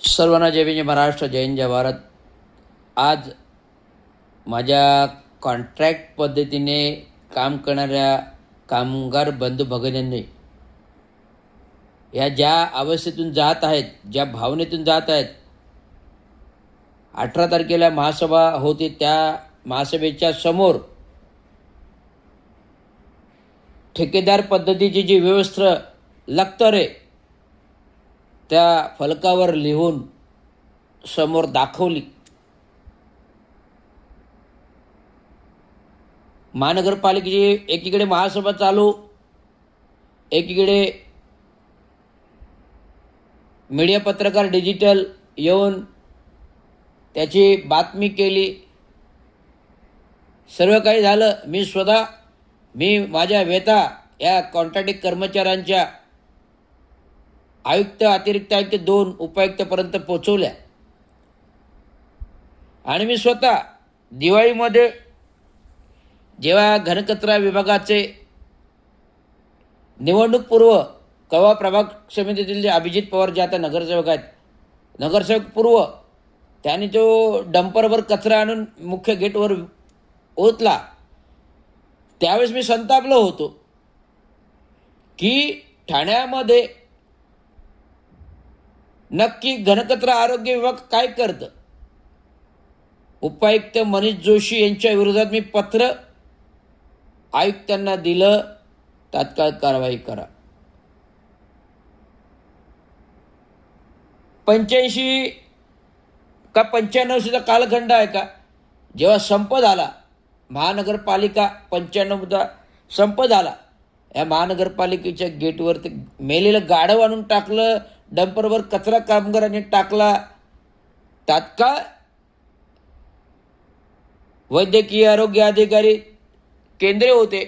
सर्वांना जय भीम, जय महाराष्ट्र, जय हिंद, जय भारत. आज माझ्या कॉन्ट्रॅक्ट पद्धतीने काम करणाऱ्या कामगार बंधू भगिनींनी या ज्या अवस्थेतून जात आहेत, ज्या भावनेतून जात आहेत, 18 तारखेला महासभा होती. त्या महासभेच्या समोर ठेकेदार पद्धतीची जी व्यवस्था लागतं रे, त्या फलकावर लिहून समोर दाखवली. महानगरपालिकेची एकीकडे महासभा चालू, एकीकडे मीडिया पत्रकार डिजिटल येऊन त्याची बातमी केली. सर्व काही झालं. मी माझ्या व्यथा या कॉन्ट्रॅक्ट कर्मचाऱ्यांच्या आयुक्त, अतिरिक्त आयुक्त, 2 उपायुक्तपर्यंत पोचवल्या. आणि मी स्वतः दिवाळीमध्ये जेव्हा घनकचरा विभागाचे निवडणूकपूर्व कवा प्रभाग समितीतील जे अभिजित पवार जे आता नगरसेवक आहेत, नगरसेवक पूर्व, त्यांनी तो डंपरवर कचरा आणून मुख्य गेटवर ओतला. त्यावेळेस मी संतापलो होतो की ठाण्यामध्ये नक्की घनकचरा आरोग्य विभाग काय करतं. उपायुक्त मनीष जोशी यांच्या विरोधात मी पत्र आयुक्तांना दिलं, तात्काळ कारवाई करा. 85 का 95चा कालखंड आहे का, जेव्हा संप झाला महानगरपालिका 95चा संप झाला, या महानगरपालिकेच्या गेटवर ते मेलेलं गाढव आणून टाकलं, डंपरवर कचरा कामगारांनी टाकला. तात्काळ वैद्यकीय आरोग्य अधिकारी केंद्रे होते,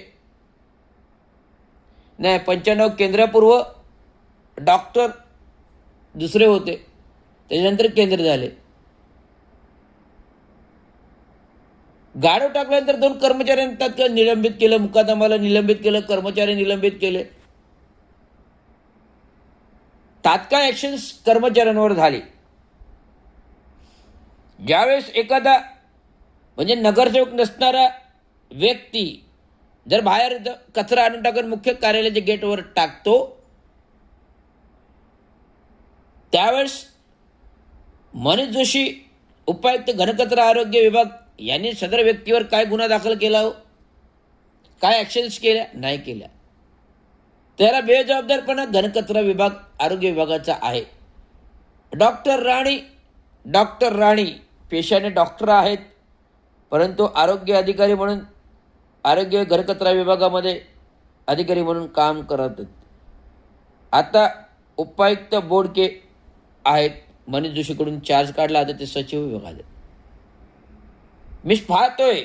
नाही 95 केंद्रपूर्व डॉक्टर दुसरे होते, त्याच्यानंतर केंद्र झाले. गाढव टाकल्यानंतर 2 कर्मचाऱ्यांनी तात्काळ निलंबित केलं, मुकादमाला निलंबित केलं, कर्मचारी निलंबित केले. तात्काळ ॲक्शन कर्मचाऱ्यांवर झाली. ज्यावेळेस एखादा म्हणजे नगरसेवक नसणारा व्यक्ती जर बाहेर कचरा आणून टाकून मुख्य कार्यालयाच्या गेटवर टाकतो, त्यावेळेस मनीष जोशी उपायुक्त घनकचरा आरोग्य विभाग यांनी सदर व्यक्तीवर काय गुन्हा दाखल केला हो, काय ॲक्शन्स केल्या नाही केल्या. त्याला बेजबाबदारपणा घनकचरा विभाग आरोग्य विभागाचा आहे. डॉक्टर राणी पेशाने डॉक्टर आहेत, परंतु आरोग्य अधिकारी म्हणून आरोग्य घनकचरा विभागामध्ये अधिकारी म्हणून काम करत आहेत. आता उपायुक्त बोडके आहेत, मनीष जोशीकडून चार्ज काढला, आता ते सचिव विभागात आहेत. मी पाहतोय,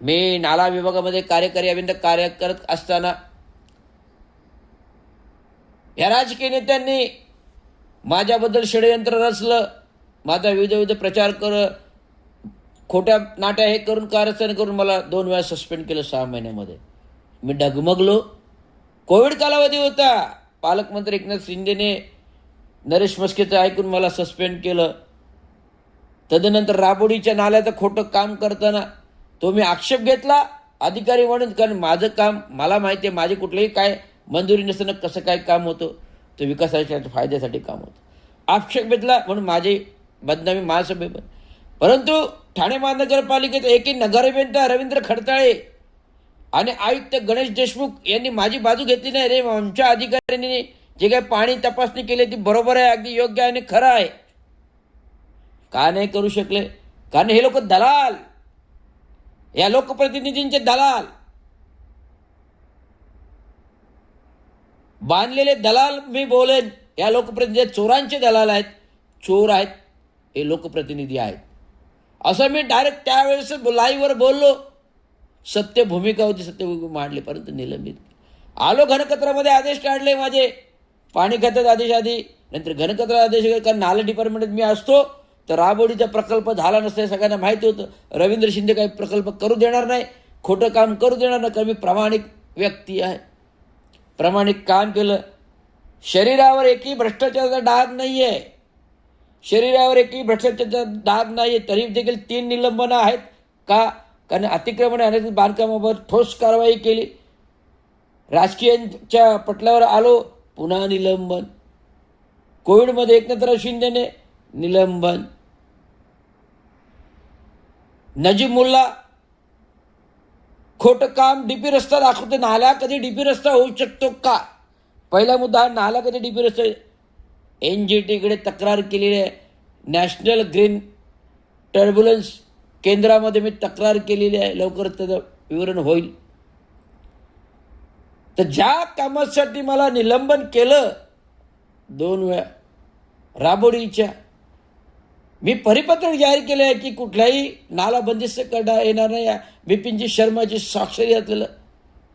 मी नाला विभागामध्ये कार्यकारी अभियंता कार्य करत असताना या राजकीय नेत्यांनी माझ्याबद्दल षडयंत्र रचलं, माझा विविध प्रचार खोट्या नाट्या हे करून कारस्थान करून मला 2 वेळा सस्पेंड केलं 6 महिन्यामध्ये. मी डगमगलो. कोविड कालावधी होता, पालकमंत्री एकनाथ शिंदेने नरेश मस्केचं ऐकून मला सस्पेंड केलं. तदनंतर राबोडीच्या नाल्याचं खोटं काम करताना तो मी आक्षेप घेतला अधिकारी म्हणून, कारण माझं काम मला माहिती आहे, माझी कुठलंही काय मंजुरी नसताना कसं काय काम होतं, तो विकासाच्या फायद्यासाठी काम होतं. आक्षेप घेतला म्हणून माझी बदनामी महासभेवर. परंतु ठाणे महानगरपालिकेचे एकही नगराभियंता रवींद्र खडताळे आणि आयुक्त गणेश देशमुख यांनी माझी बाजू घेतली नाही. रे, आमच्या अधिकाऱ्यांनी जे काही पाणी तपासणी केली ती बरोबर आहे, अगदी योग्य आहे आणि खरं आहे. का नाही करू शकले? कारण हे लोक दलाल, या लोकप्रतिनिधींचे दलाल, बांधलेले दलाल. मी बोलेन, या लोकप्रतिनिधी चोरांचे दलाल आहेत, चोर आहेत, हे लोकप्रतिनिधी आहेत, असं मी डायरेक्ट त्यावेळेस लाईव्हवर बोललो. सत्य भूमिका होती, सत्य भूमिका मांडली, परंतु निलंबित आलो. घनकचरामध्ये आदेश काढले माझे, पाणी खात्यात आदेश आधी, नंतर घनकचरा आदेश. कारण नाला डिपार्टमेंटात मी असतो तर राबोडीचा प्रकल्प झाला नसता सगळ्यांना माहिती होतं. रवींद्र शिंदे काही प्रकल्प करू देणार नाही, खोटं काम करू देणार नाही, कारण मी प्रामाणिक व्यक्ती आहे. प्रामाणिक काम केलं. शरीरावर एकही भ्रष्टाचाराचा डाग नाही आहे, शरीरावर एकही भ्रष्टाचाराचा डाग नाही आहे, तरी देखील 3 निलंबनं आहेत. का? कारण अतिक्रमण आणि बांधकामावर ठोस कारवाई केली, राजकीयांच्या पटलावर आलो, पुन्हा निलंबन. कोविडमध्ये एकनाथराव शिंदेने निलंबन. नजीब मुल्ला खोटं काम, डीपी रस्ता दाखवते. नाला कधी डीपी रस्ता होऊ शकतो का? पहिला मुद्दा हा, नाला कधी डीपी रस्ता. NGTकडे तक्रार केलेली आहे, नॅशनल ग्रीन टर्ब्युलन्स केंद्रामध्ये मी तक्रार केलेली आहे, लवकरच त्याचं विवरण होईल. तर ज्या कामासाठी मला निलंबन केलं 2 वेळा राबोडीच्या, मी परिपत्रक जाहीर केले आहे की कुठलाही नाला बंदिस्त करता येणार नाही, बिपिनजी शर्माची स्वाक्षरी असलेलं,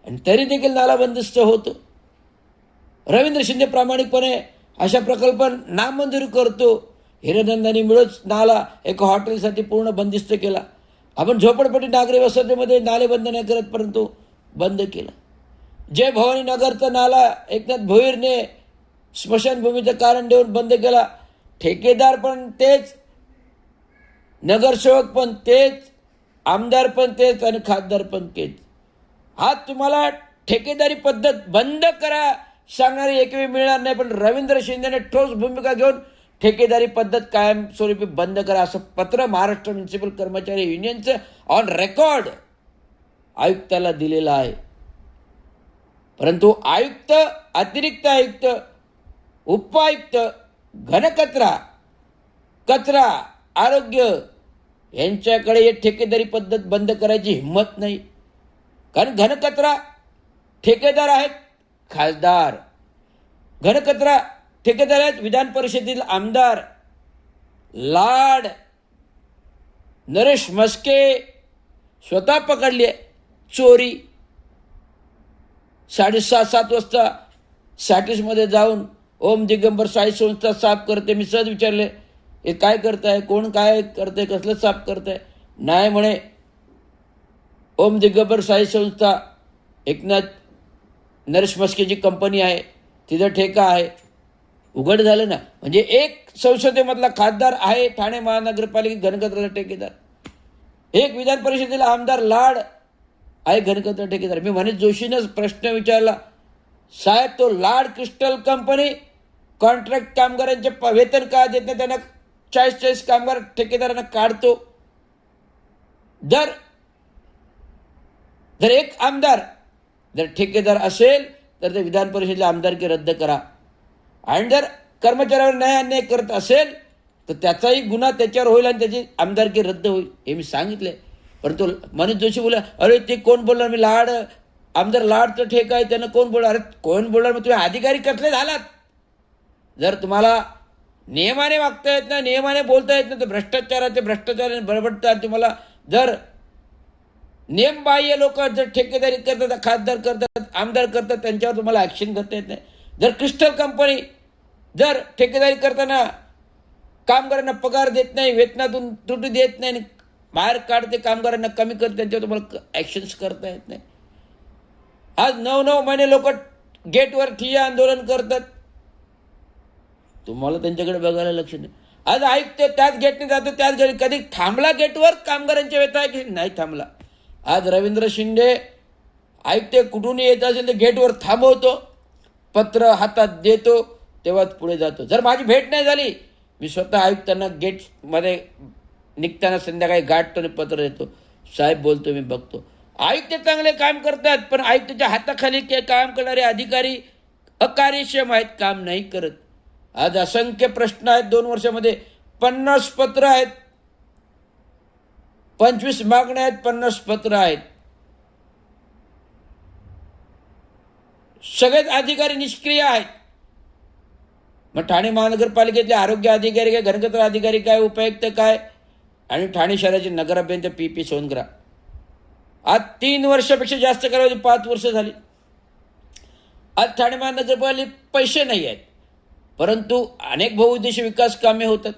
आणि तरी देखील नाला बंदिस्त होतो. रवींद्र शिंदे प्रामाणिकपणे अशा प्रकल्प नामंजूर करतो. हिरनंदानी मिळूच नाला एका हॉटेलसाठी पूर्ण बंदिस्त केला. आपण झोपडपट्टी नागरी वसाहतीमध्ये नाले बंद नाही करत, परंतु बंद केला. जय भवानी नगरचा नाला एकनाथ भोईरने स्मशानभूमीचं कारण देऊन बंद केला. ठेकेदार पण तेच, नगरसेवक पण तेच, आमदार पण तेच आणि खासदार पण तेच. हा तुम्हाला ठेकेदारी पद्धत बंद करा सांगणारी एकवेळी मिळणार नाही, पण रवींद्र शिंदेने ठोस भूमिका घेऊन ठेकेदारी पद्धत कायमस्वरूपी बंद करा असं पत्र महाराष्ट्र म्युनिसिपल कर्मचारी युनियनचं ऑन रेकॉर्ड आयुक्ताला दिलेलं आहे. परंतु आयुक्त, अतिरिक्त आयुक्त, उपायुक्त, घनकचरा, कचरा, आरोग्य यांच्याकडे हे ठेकेदारी पद्धत बंद करायची हिंमत नाही. कारण घनकचरा ठेकेदार आहेत खासदार, घनकचरा ठेकेदार आहेत विधान परिषदेतील आमदार. लाड नरेश म्हस्के स्वतः पकडली आहे चोरी. 6:30-7 वाजता सॅटिसमध्ये जाऊन ओम दिगंबर साई संस्था साफ करते. मी सहज विचारले, हे काय करताय, कोण काय करते, कसलं साफ करताय? नाही म्हणे, ओम दिगंबर साई संस्था एकनाथ नरेश म्हस्केची कंपनी आहे, तिथं ठेका आहे. उघड झालं ना. म्हणजे एक संसदेमधला खासदार आहे ठाणे महानगरपालिकेत घनकचरा ठेकेदार, एक विधान परिषदेला आमदार लाड आहे घनकचरा ठेकेदार. मी म्हणेन जोशीनंच प्रश्न विचारला, साहेब तो लाड क्रिस्टल कंपनी कॉन्ट्रॅक्ट कामगारांचे वेतन का देत नाही? त्यांना 40 कामगार ठेकेदारांना काढतो. जर एक आमदार जर ठेकेदार असेल तर ते विधान परिषदेला आमदारकी रद्द करा, आणि जर कर्मचाऱ्यावर न्याय अन्याय करत असेल तर त्याचाही गुन्हा त्याच्यावर होईल आणि त्याची आमदारकी रद्द होईल, हे मी सांगितले. परंतु मनोज जोशी बोला, अरे ते कोण बोलणार? मी लाड, आमदार लाडचं ठेका आहे, त्यानं कोण बोलणार? अरे कोण बोलणार? मग तुम्ही अधिकारी कसले झालात? जर तुम्हाला नियमाने वागता येत नाही, नियमाने बोलता येत नाही, तर भ्रष्टाचाराने बरबडतात. तुम्हाला जर नियमबाह्य लोक जर ठेकेदारी करतात, खासदार करतात, आमदार करतात, त्यांच्यावर तुम्हाला ॲक्शन करता येत नाही. जर क्रिस्टल कंपनी जर ठेकेदारी करताना कामगारांना पगार देत नाही, वेतनातून त्रुटी देत नाही, बाहेर काढते, कामगारांना कमी करते, त्यांच्यावर तुम्हाला ॲक्शन्स करता येत नाही. आज 9 महिने लोक गेटवर ठिय्या आंदोलन करतात, तुम्हाला त्यांच्याकडे बघायला लक्ष नाही. आज आयुक्त त्याच गेटने जातो, त्याच घरी. कधी थांबला गेटवर कामगारांच्या वेतन की नाही थांबला? आज रवींद्र शिंदे आयुक्त कुठून येत असेल तर गेटवर थांबवतो, पत्र हातात देतो, तेव्हाच पुढे जातो. जर माझी भेट नाही झाली, मी स्वतः आयुक्तांना गेटमध्ये निघताना संध्याकाळी गाठतो आणि पत्र देतो, साहेब बोलतो, मी बघतो. आयुक्त चांगले काम करतात, पण आयुक्ताच्या हाताखाली काम करणारे अधिकारी अकार्यक्षम आहेत, काम नाही करत. आज असंख्य प्रश्न आहेत. 2 वर्षामध्ये 50 पत्र आहेत, 25 मागण्या आहेत, 50 पत्र आहेत. सगळेच अधिकारी निष्क्रिय आहेत. मग ठाणे महानगरपालिकेतले आरोग्य अधिकारी काय, घनकचरा अधिकारी काय, उपायुक्त काय, आणि ठाणे शहराचे नगर अभियंता PP सोनग्रा. आज 3 वर्षापेक्षा जास्त कालावधी 5 वर्ष झाली. आज ठाणे महानगरपालिकेत पैसे नाही आहेत, परंतु अनेक बहुउद्देशीय विकास कामे होतात.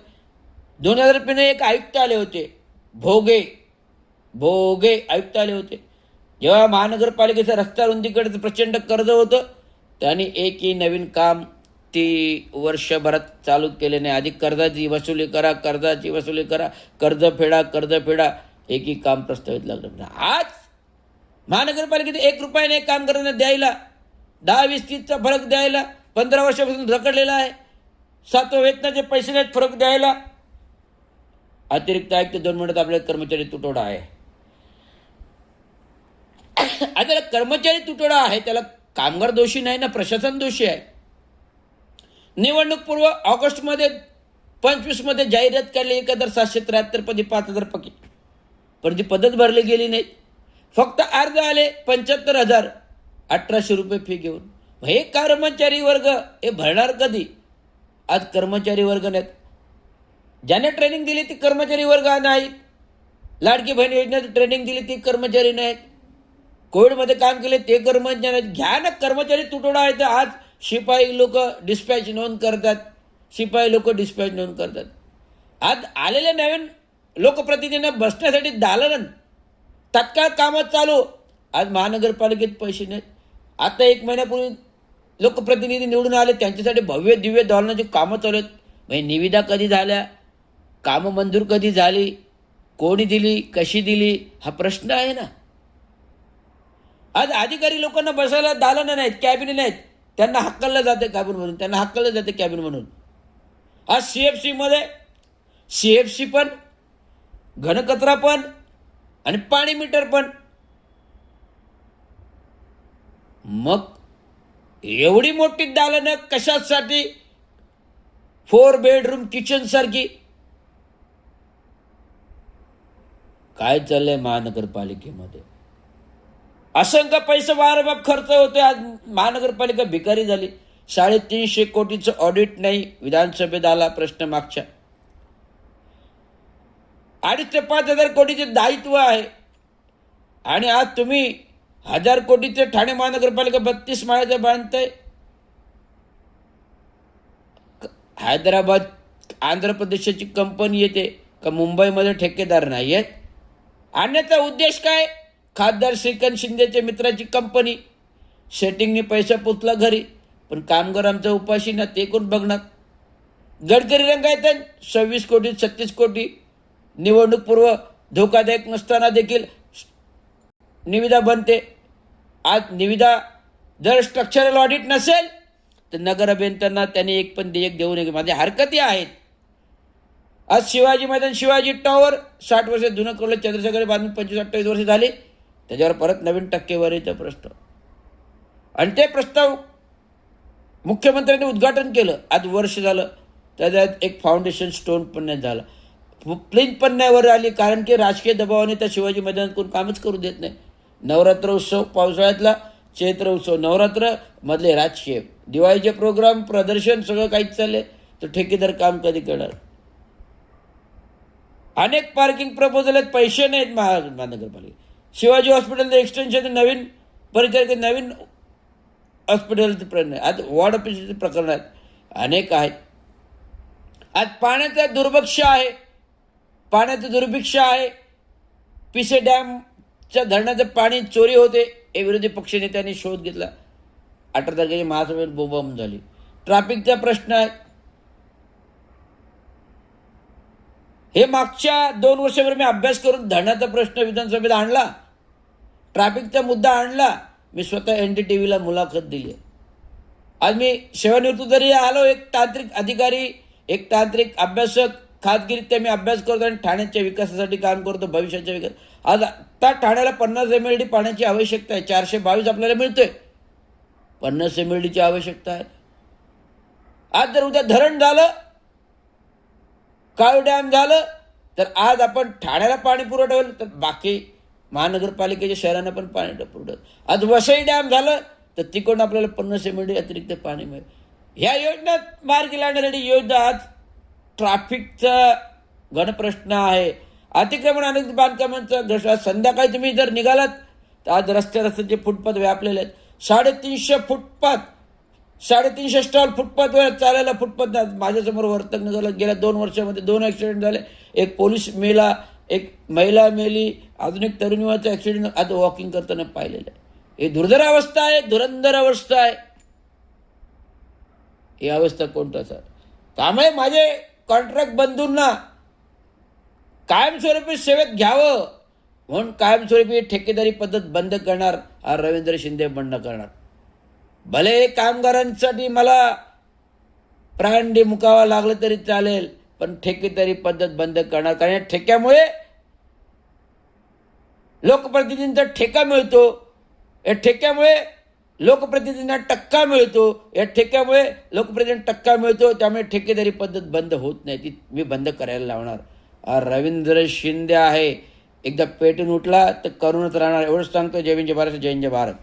2000 एक आयुक्त आले होते, भोगे आयुक्त आले होते. जेव्हा महानगरपालिकेचं रस्ता रुंदीकडे प्रचंड कर्ज होतं, त्यांनी एकही नवीन काम ती वर्षभरात चालू केले नाही. आधी कर्जाची वसुली करा, कर्जाची वसुली करा, कर्ज फेडा, एकही काम प्रस्तावित लागलं नाही. आज महानगरपालिकेत 1 रुपयाने कामगारांना द्यायला, 10-20-30चा फरक द्यायला 15 वर्षापासून रखडलेला आहे. 7व्या वेतनाचे पैसे नाहीत फरक द्यायला. अतिरिक्त आयुक्त 2 महिन्यात आपल्या कर्मचारी तुटवडा आहे. आता कर्मचारी तुटवडा आहे, त्याला कामगार दोषी नाही ना, प्रशासन दोषी आहे. निवडणूक पूर्व ऑगस्टमध्ये 25 मध्ये जाहिरात काढली 1773 पदी 5000 पकी, पण ती पदच भरली गेली नाहीत. फक्त अर्ज आले 75,000, 1800 रुपये फी घेऊन. हे कर्मचारी वर्ग हे भरणार कधी? आज कर्मचारी वर्ग नाहीत. ज्याने ट्रेनिंग दिली ती कर्मचारी वर्ग नाहीत. लाडकी बहीण योजनेत ट्रेनिंग दिली ती कर्मचारी नाहीत. कोविडमध्ये काम केले ते कर्मचारी नाहीत. घ्या ना, कर्मचारी तुटवडा आहे. तर आज शिपाई लोक डिस्पॅच नोंद करतात. आज आलेल्या नवीन लोकप्रतिनिधींना बसण्यासाठी दालन तत्काळ कामं चालू. आज महानगरपालिकेत पैसे नाहीत. आता 1 महिन्यापूर्वी लोकप्रतिनिधी निवडून आले, त्यांच्यासाठी भव्य दिव्य दालनाची कामं चालू आहेत. म्हणजे निविदा कधी झाल्या, कामं मंजूर कधी झाली, कोणी दिली, कशी दिली, हा प्रश्न आहे ना. आज अधिकारी लोकांना बसायला दालनं नाहीत, कॅबिन नाहीत. त्यांना हक्कलं जाते कॅबिन म्हणून. आज CFC पण, घनकचरा पण आणि पाणी मीटर पण. मग एवढी मोठी दालनं कशासाठी? 4 बेडरूम किचन सारखी. काय चाललंय महानगरपालिकेमध्ये? असंख्य पैसे वारंवार खर्च होते. आज महानगरपालिका भिकारी झाली. 350 कोटीचं ऑडिट नाही. विधानसभेत आला प्रश्न मागच्या. 2,500 ते 5,000 कोटीचे दायित्व आहे. आणि आज तुम्ही 1,000 कोटीचे ठाणे महानगरपालिका 32 माळ्याचं बांधताय. हैदराबाद, आंध्र प्रदेशाची कंपनी येते का मुंबईमध्ये ठेकेदार नाही आहेत? आणण्याचा उद्देश काय? खासदार श्रीकांत शिंदेच्या मित्राची कंपनी. सेटिंगने पैसा पोचला घरी, पण कामगार आमचा उपाशी ना, ते कोण बघणार? गडकरी रंगायत 26 कोटी 36 कोटी. निवडणूक पूर्व धोकादायक नसताना देखील निविदा बनते. आज निविदा जर स्ट्रक्चरल ऑडिट नसेल तर नगर अभियंत्यांना त्यांनी एक पण देयक देऊ नये. माझ्या हरकती आहेत. आज शिवाजी मैदान, शिवाजी टॉवर 60 वर्ष जुनं करोलं, चंद्रशेखर बांधून 25-28 वर्ष झाली. त्याच्यावर परत नवीन टक्केवारीचा प्रश्न. आणि ते प्रस्ताव मुख्यमंत्र्यांनी उद्घाटन केलं. आज वर्ष झालं, त्याच्यात एक फाउंडेशन स्टोन पण नाही झाला, प्लिंथ पण नाही वर आली. कारण की राजकीय दबावाने त्या शिवाजी मैदानात कोण कामच करू देत नाही. नवरात्र उत्सव पावसाळ्यातला, चैत्र उत्सव, नवरात्र मधले राजकीय, दिवाळीचे प्रोग्राम, प्रदर्शन सगळं काहीच चालले, तर ठेकेदार काम कधी करणार? अनेक पार्किंग प्रपोजल आहेत, पैसे नाहीत महानगरपालिका. शिवाजी हॉस्पिटलचं एक्सटेन्शन, नवीन परिचारिका, नवीन हॉस्पिटलचं प्रकरण आहे. आज वॉर्ड ऑफिसचे प्रकरण आहेत, अनेक आहेत. आज पाण्याचा दुर्भिक्ष आहे. पिसे डॅमच्या धरणाचं पाणी चोरी होते. हे विरोधी पक्षनेत्यांनी शोध घेतला. 18 तारखेची महासभेत बोंबाबोंब झाली. ट्रॅफिकचा प्रश्न आहे. हे मागच्या 2 वर्षावर मी अभ्यास करून धरणाचा प्रश्न विधानसभेत आणला, ट्रॅफिकचा मुद्दा आणला. मी स्वतः NDTVला मुलाखत दिली. आज मी सेवानिवृत्त जरी आलो, एक तांत्रिक अधिकारी, एक तांत्रिक अभ्यासक, खाजगीरित्या मी अभ्यास करतो आणि ठाण्याच्या विकासासाठी काम करतो, भविष्याच्या विकास. आज आता ठाण्याला 50 MLD पाण्याची आवश्यकता आहे. 422 आपल्याला मिळतोय, 50 MLDची आवश्यकता आहे. आज जर उद्या धरण झालं, काळ डॅम झालं, तर आज आपण ठाण्याला पाणी पुरवठा होईल, तर बाकी महानगरपालिकेच्या शहरांना पण पाणी पुरवठा. आज वसई डॅम झालं तर तिकडून आपल्याला 50 MLD अतिरिक्त पाणी मिळेल. ह्या योजनेत मार्गी लागणारी योजना. आज ट्रॅफिकचा घनप्रश्न आहे. अतिक्रमण आणि बांधकामांचा प्रश्न. आज संध्याकाळी तुम्ही जर निघालात तर आज रस्त्याचे फुटपाथ व्यापलेले आहेत. 350 फुटपाथ, 350 स्टॉल फुटपाथवर चालायला फुटपाथ. माझ्यासमोर वर्तकनगरला गेल्या 2 वर्षामध्ये 2 ॲक्सिडेंट झाले. एक पोलीस मेला, एक महिला मेली, अजून एक तरुणीचा ॲक्सिडेंट आज वॉकिंग करताना पाहिलेलं आहे. हे दुर्धर अवस्था आहे, धुरंधर अवस्था आहे. ही अवस्था कोणतं सर. त्यामुळे माझे कॉन्ट्रॅक्ट बंधूंना कायमस्वरूपी सेवेत घ्यावं म्हणून कायमस्वरूपी ठेकेदारी पद्धत बंद करणार हा रवींद्र शिंदे बंद करणार. भले कामगारांसाठी मला प्राण मुकावा लागलं तरी चालेल, पण ठेकेदारी पद्धत बंद करणार. कारण या ठेक्यामुळे लोकप्रतिनिधींचा ठेका मिळतो, या ठेक्यामुळे लोकप्रतिनिधींना टक्का मिळतो, या ठेक्यामुळे लोकप्रतिनिधी टक्का मिळतो. त्यामुळे ठेकेदारी पद्धत बंद होत नाही, ती मी बंद करायला लावणार. हा रवींद्र शिंदे आहे, एकदा पेटून उठला तर करूनच राहणार. एवढंच सांगतो. जय हिंद, जय महाराष्ट्र, जय हिंद, जय भारत.